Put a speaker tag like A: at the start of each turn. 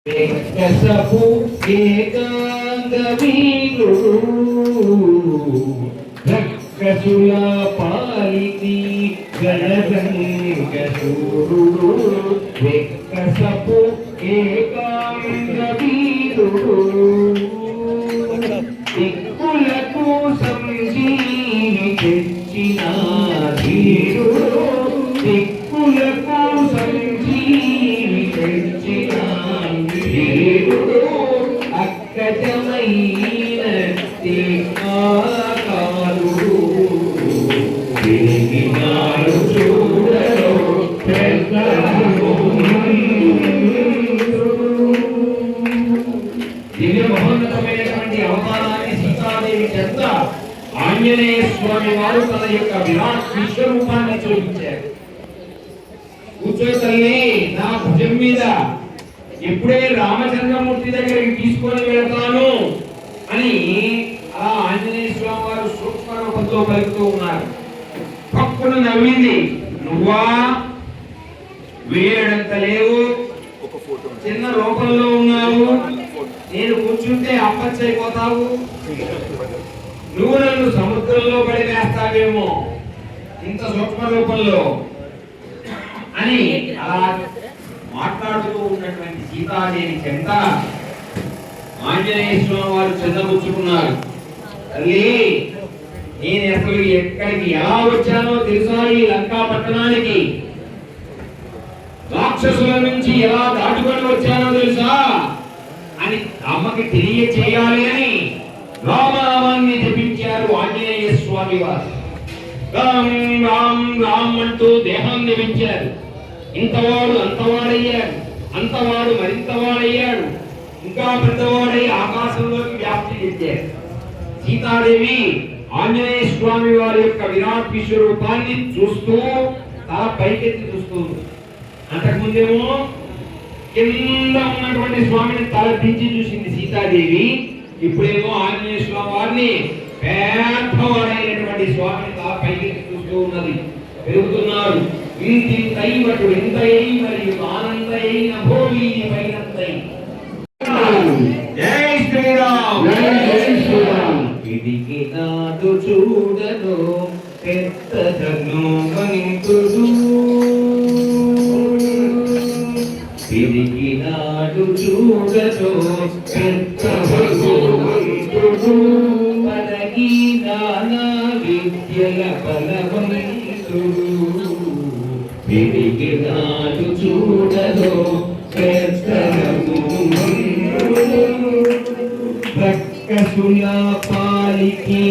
A: కసపు ఏకాంగవీరుడు రక్కసుల పాలితి గణగంగూరుడు వెక్కసపు ఏకాంగవీరుడు దిక్కులకు సంజీవి తెచ్చిన ధీరుడు దిక్కులకు సంజీవి తెచ్చిన ధీరుడు అక్కజమైన కాలుడు తిరిగినాడు చూడరు దివ్య మహోన్నతమైనటువంటి అవతారాన్ని సీతాదేవి చెంత ఆంజనేయ స్వామి వారు తన యొక్క విరాట్ విశ్వరూపాన్ని చూపించారు. కూర్చో తల్లి నా భుజం మీద, ఎప్పుడే రామచంద్రమూర్తి దగ్గరికి తీసుకొని వెళ్తాను అని అలా ఆంజనేయ స్వామి వారు సూక్ష్మ రూపంతో పలుకుతూ ఉన్నారు. పక్కన నవ్వింది, నువ్వా వేయడంత లేవు, చిన్న రూపంలో ఉన్నావు, నేను కూర్చుంటే అప్పచ్చైపోతావు, నువ్వు నన్ను సముద్రంలో పడి వేస్తావేమో ఇంత సూక్ష్మ రూపంలో అని అలా మాట్లాడుతూ ఉన్నటువంటి సీతాదేవి చెంత ఆంజనేయ స్వామి వారు చెందబుచ్చుకున్నారు. తల్లి నేను అసలు ఎక్కడికి ఎలా వచ్చానో తెలుసా? ఈ లంకా పట్టణానికి రాక్షసుల నుంచి ఎలా దాటుకొని వచ్చానో తెలుసా అని అమ్మకి తెలియచేయాలి అని రామనామాన్ని జపించారు ఆంజనేయ స్వామి వారు. రామ్ రామ్ రామ్ అంటూ దేహాన్ని పెంచారు. ఇంతవాడు అంతవాడయ్యాడు, అంతవాడు మరింతవాడయ్యాడు, ఇంకా పెద్దవాడై ఆకాశంలోకి వ్యాప్తి చెందారు. సీతాదేవి ఆంజనేయ స్వామి వారి యొక్క విరాట్ విశ్వరూపాన్ని చూస్తూ తల పైకెత్తి చూస్తుంది. అంతకుముందేమో కింద ఉన్నటువంటి స్వామిని తల దించి చూసింది సీతాదేవి. ఇప్పుడేమో ఆంజనేయ స్వామి వారిని పేదవాడైనటువంటి స్వామిని తల పైకెత్తి చూస్తూ ఉన్నది. పెరుగుతున్నారు. ఇంతింతై వటు ఇంతై మరియు ఆనందైన భోగిని పైనంతై. జై శ్రీరామ్, జై శ్రీరామ్. ఇదికి నాదు చూడను పెద్దదను మనితుడు, ఇదికి నాడు చూడను పెద్దదను మనితుడు, పరగి నానా విద్యల బలవంతుడు, ఇదికి నాడు చూడను పెద్దదను రక్కసుల పాలికి